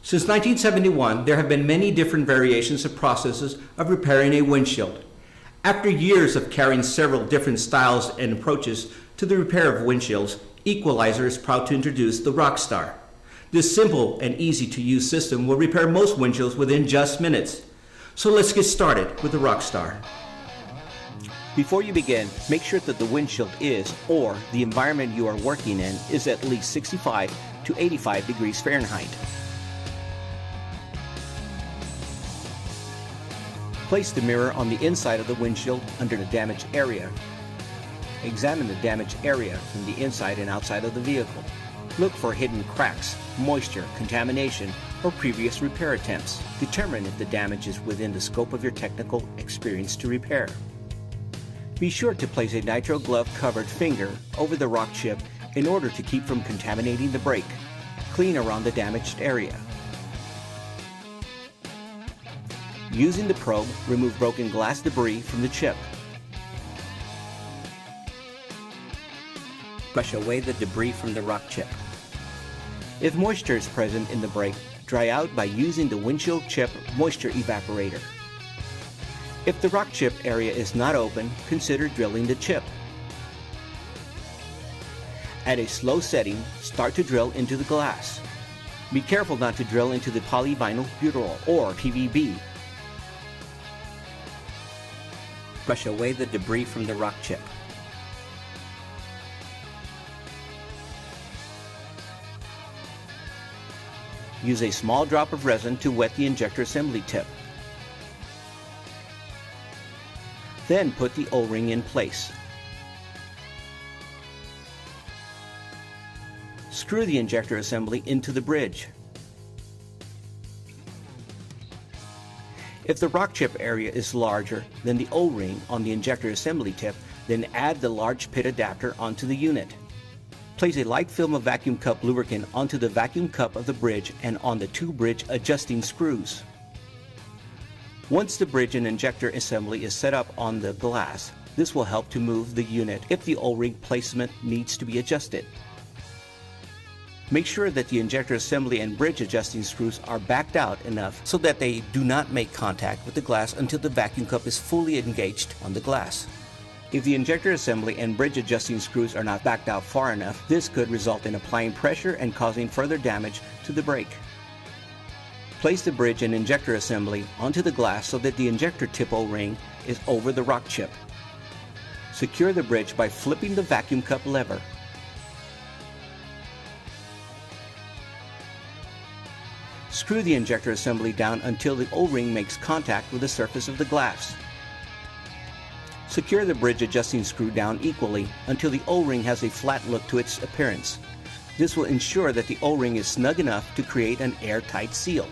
Since 1971, there have been many different variations of processes of repairing a windshield. After years of carrying several different styles and approaches to the repair of windshields, Equalizer is proud to introduce the Rockstar. This simple and easy to use system will repair most windshields within just minutes. So let's get started with the Rockstar. Before you begin, make sure that the windshield is, or the environment you are working in, is at least 65 to 85 degrees Fahrenheit. Place the mirror on the inside of the windshield under the damaged area. Examine the damaged area from the inside and outside of the vehicle. Look for hidden cracks, moisture, contamination, or previous repair attempts. Determine if the damage is within the scope of your technical experience to repair. Be sure to place a nitrile glove covered finger over the rock chip in order to keep from contaminating the brake. Clean around the damaged area. Using the probe, remove broken glass debris from the chip. Brush away the debris from the rock chip. If moisture is present in the brake, dry out by using the windshield chip moisture evaporator. If the rock chip area is not open, consider drilling the chip. At a slow setting, start to drill into the glass. Be careful not to drill into the polyvinyl butyrol or PVB. Brush away the debris from the rock chip. Use a small drop of resin to wet the injector assembly tip. Then put the O-ring in place. Screw the injector assembly into the bridge. If the rock chip area is larger than the O-ring on the injector assembly tip, then add the large pit adapter onto the unit. Place a light film of vacuum cup lubricant onto the vacuum cup of the bridge and on the two bridge adjusting screws. Once the bridge and injector assembly is set up on the glass, this will help to move the unit if the O-ring placement needs to be adjusted. Make sure that the injector assembly and bridge adjusting screws are backed out enough so that they do not make contact with the glass until the vacuum cup is fully engaged on the glass. If the injector assembly and bridge adjusting screws are not backed out far enough, this could result in applying pressure and causing further damage to the brake. Place the bridge and injector assembly onto the glass so that the injector tip O-ring is over the rock chip. Secure the bridge by flipping the vacuum cup lever. Screw the injector assembly down until the O-ring makes contact with the surface of the glass. Secure the bridge adjusting screw down equally until the O-ring has a flat look to its appearance. This will ensure that the O-ring is snug enough to create an airtight seal.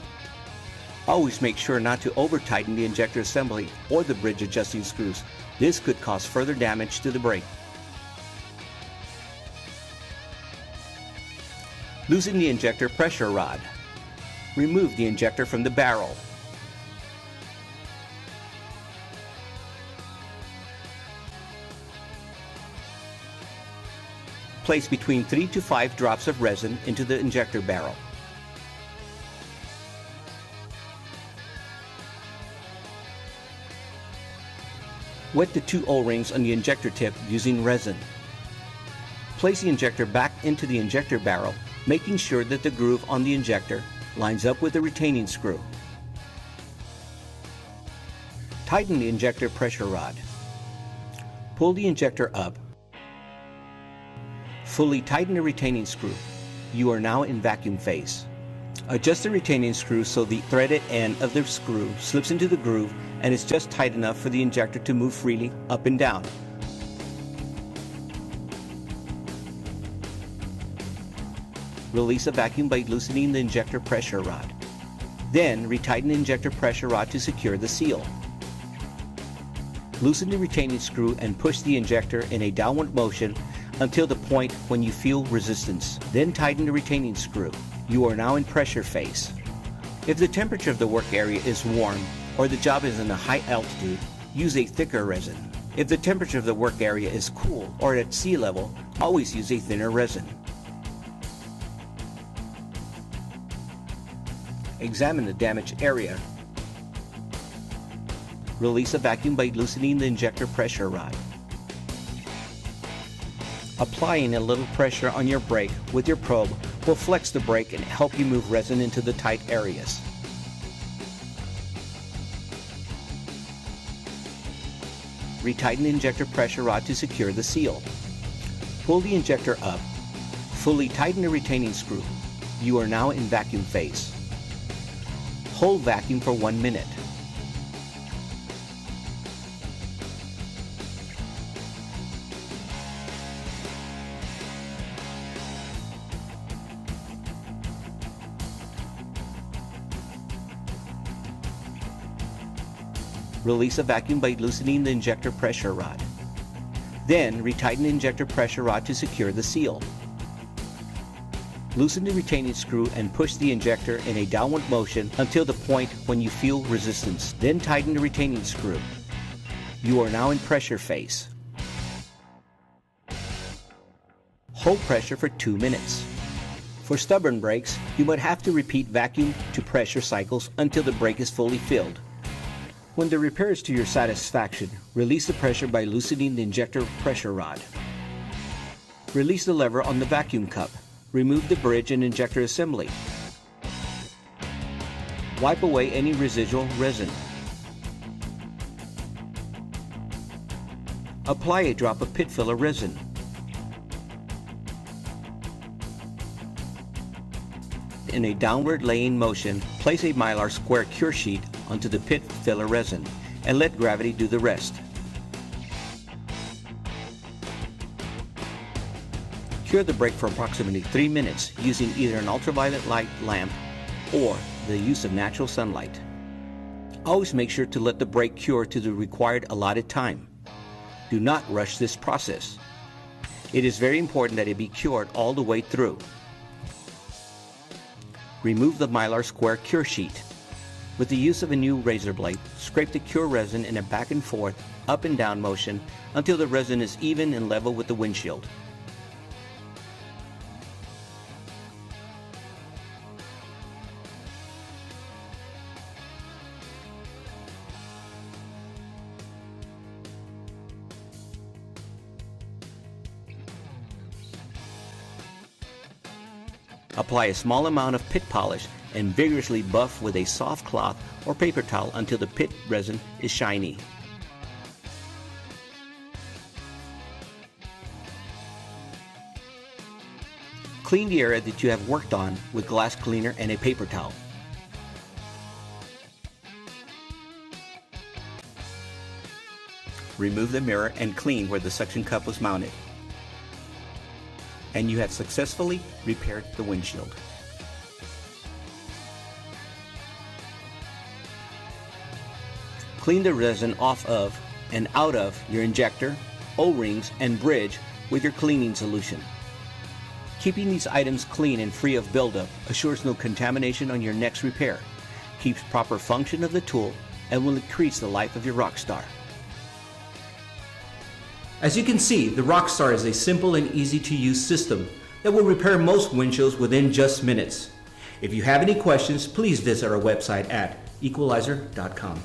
Always make sure not to over-tighten the injector assembly or the bridge adjusting screws. This could cause further damage to the brake. Loosen the injector pressure rod. Remove the injector from the barrel. Place between 3 to 5 drops of resin into the injector barrel. Wet the two O-rings on the injector tip using resin. Place the injector back into the injector barrel, making sure that the groove on the injector lines up with the retaining screw. Tighten the injector pressure rod. Pull the injector up. Fully tighten the retaining screw. You are now in vacuum phase. Adjust the retaining screw so the threaded end of the screw slips into the groove and is just tight enough for the injector to move freely up and down. Release the vacuum by loosening the injector pressure rod. Then retighten the injector pressure rod to secure the seal. Loosen the retaining screw and push the injector in a downward motion until the point when you feel resistance. Then tighten the retaining screw. You are now in pressure phase. If the temperature of the work area is warm or the job is in a high altitude, use a thicker resin. If the temperature of the work area is cool or at sea level, always use a thinner resin. Examine the damaged area. Release the vacuum by loosening the injector pressure rod. Applying a little pressure on your brake with your probe will flex the brake and help you move resin into the tight areas. Retighten the injector pressure rod to secure the seal. Pull the injector up. Fully tighten the retaining screw. You are now in vacuum phase. Hold vacuum for 1 minute. Release the vacuum by loosening the injector pressure rod. Then, retighten the injector pressure rod to secure the seal. Loosen the retaining screw and push the injector in a downward motion until the point when you feel resistance. Then tighten the retaining screw. You are now in pressure phase. Hold pressure for 2 minutes. For stubborn brakes, you might have to repeat vacuum to pressure cycles until the brake is fully filled. When the repair is to your satisfaction, release the pressure by loosening the injector pressure rod. Release the lever on the vacuum cup. Remove the bridge and injector assembly. Wipe away any residual resin. Apply a drop of pit filler resin. In a downward laying motion, place a Mylar square cure sheet onto the pit filler resin and let gravity do the rest. Cure the brake for approximately 3 minutes using either an ultraviolet light lamp or the use of natural sunlight. Always make sure to let the brake cure to the required allotted time. Do not rush this process. It is very important that it be cured all the way through. Remove the Mylar square cure sheet. With the use of a new razor blade, scrape the cure resin in a back and forth, up and down motion until the resin is even and level with the windshield. Apply a small amount of pit polish and vigorously buff with a soft cloth or paper towel until the pit resin is shiny. Clean the area that you have worked on with glass cleaner and a paper towel. Remove the mirror and clean where the suction cup was mounted. And you have successfully repaired the windshield. Clean the resin off of and out of your injector, O-rings, and bridge with your cleaning solution. Keeping these items clean and free of buildup assures no contamination on your next repair, keeps proper function of the tool, and will increase the life of your Rockstar. As you can see, the Rockstar is a simple and easy to use system that will repair most windshields within just minutes. If you have any questions, please visit our website at equalizer.com.